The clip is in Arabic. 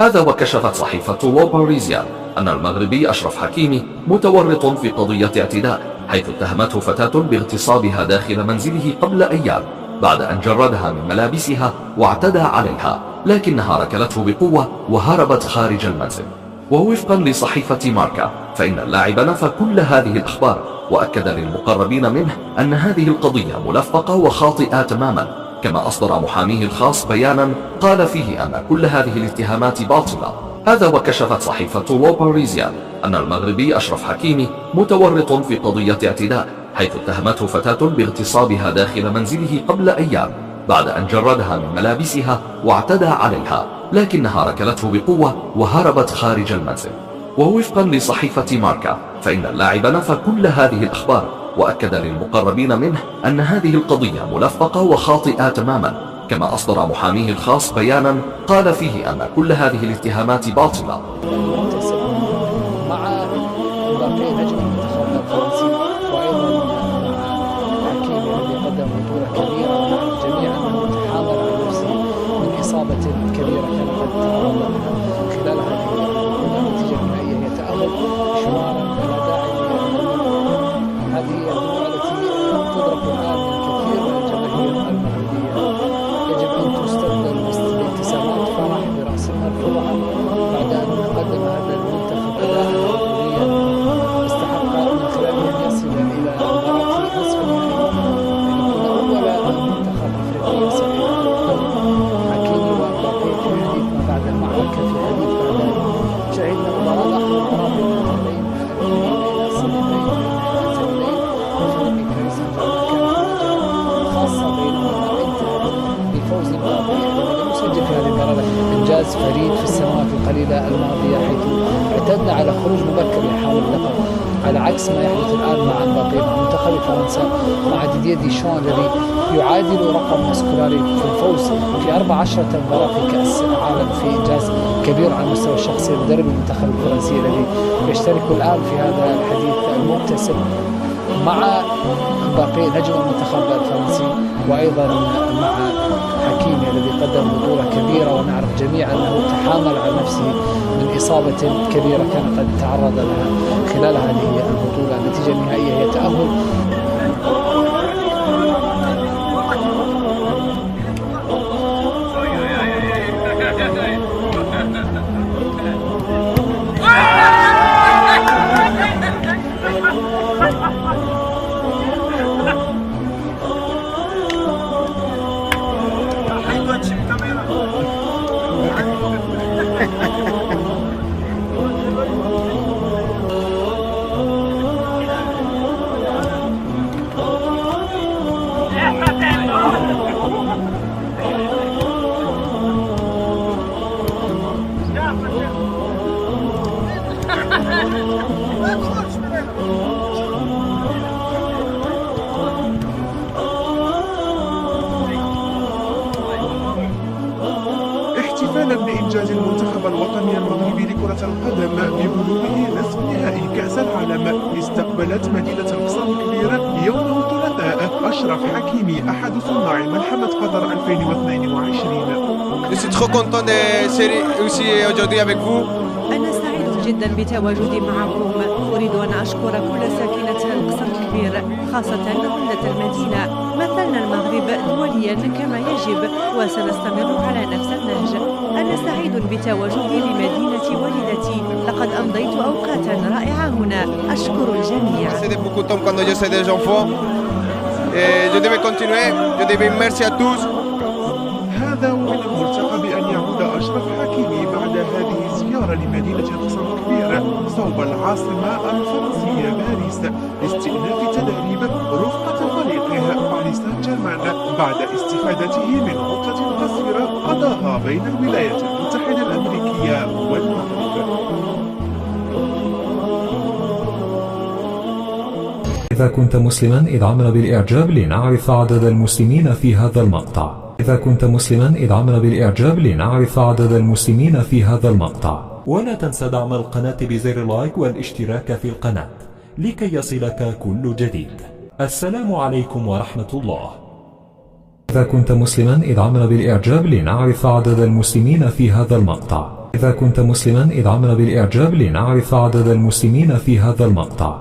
هذا وكشفت صحيفة لو باريزيان أن المغربي أشرف حكيمي متورط في قضية اعتداء، حيث اتهمته فتاة باغتصابها داخل منزله قبل أيام بعد أن جردها من ملابسها واعتدى عليها، لكنها ركلته بقوة وهربت خارج المنزل. ووفقا لصحيفة ماركا فإن اللاعب نفى كل هذه الأخبار، وأكد للمقربين منه أن هذه القضية ملفقة وخاطئة تماما، كما أصدر محاميه الخاص بيانا قال فيه أن كل هذه الاتهامات باطلة. هذا وكشفت صحيفة لو باريزيان أن المغربي أشرف حكيمي متورط في قضية اعتداء، حيث اتهمته فتاة باغتصابها داخل منزله قبل أيام بعد أن جردها من ملابسها واعتدى عليها، لكنها ركلته بقوة وهربت خارج المنزل. ووفقا لصحيفة ماركا فإن اللاعب نفى كل هذه الأخبار، وأكد للمقربين منه أن هذه القضية ملفقة وخاطئة تماما، كما أصدر محاميه الخاص بيانا قال فيه أن كل هذه الاتهامات باطلة. مع باقي نجم المنتخب الفرنسي وأيضا حكيمي الذي قدم بطولة كبيرة، ونعرف جميعا أنه تحامل على نفسه من إصابة كبيرة كان قد تعرض لها خلال هذه البطولة. النتيجة النهائية هي تأهل شمالا بلا داعي هذه الدموع التي تضرب الآن من كثير من الجماهير المغربية يجب أن تستبدل بابتسامات فرح برأس مرفوعة بعد أن قدم هذا المنتخب أداء كرويا استحق من خلاله أن يصل إلى مباراة نصف النهائي، ليكون أول منتخب أفريقي يصل إلى هذا الدور. حكيمي ومبابي في حديث ما بعد المعركة، في حديث بعد شهدنا مباراة آخر مباراة بين الأهلين إلى صديقين خاصة بينهما انتهت بفوز مبابي الذي مسجل في هذه المباراة، إنجاز فريد في السنوات القليلة الماضية، حيث اعتدنا على خروج مبكر يحاول اللقب، على عكس ما يحدث الآن مع مبابي مع منتخب فرنسا مع ديديه ديشان الذي يعادل رقم سكولاري في الفوز في 14 مباراة في كأس العالم، في إنجاز كبير على المستوى الشخصي لمدرب المنتخب الفرنسي الذي يشترك الآن في هذا الحديث المبتسم مع باقي نجم المنتخب الفرنسي وأيضا مع حكيمي الذي قدم بطولة كبيرة، ونعرف جميعا أنه تحامل على نفسه من إصابة كبيرة كان قد تعرض لها خلال هذه البطولة. النتيجة النهائية هي تأهل احتفالا بإنجاز المنتخب الوطني المغربي لكرة القدم ببلوغه نصف نهائي كأس العالم، استقبلت مدينة القصر الكبيرة يوم الثلاثاء أشرف حكيمي أحد صناع ملحمة قطر 2022. Je suis trop content d'être ici aujourd'hui avec vous. أنا سعيد جدا بتواجدي معكم. أريد أن أشكر كل ساكنة القصر الكبير، خاصة عمدة المدينة. مثلنا المغرب دوليا كما يجب وسنستمر على نفس النهج. أنا سعيد بتواجدي بمدينة والدتي، لقد أمضيت أوقاتا رائعة هنا. أشكر الجميع. هذا ومن المرتقب أن يعود أشرف حكيمي بعد هذه الزيارة لمدينة القصر الكبير صوب العاصمة الفرنسية باريس لاستئناف تدريب رفقة فريقه باريس سان جيرمان بعد استفادته من عطلة قصيرة قضاها بين الولايات المتحدة الأمريكية والمغرب. إذا كنت مسلما ادعمنا بالإعجاب لنعرف عدد المسلمين في هذا المقطع. إذا كنت مسلما ادعمنا بالإعجاب لنعرف عدد المسلمين في هذا المقطع. ولا تنسى دعم القناة بزر لايك والاشتراك في القناة لكي يصلك كل جديد. السلام عليكم ورحمة الله. إذا كنت مسلما ادعمنا بالإعجاب لنعرف عدد المسلمين في هذا المقطع. إذا كنت مسلما ادعمنا بالإعجاب لنعرف عدد المسلمين في هذا المقطع.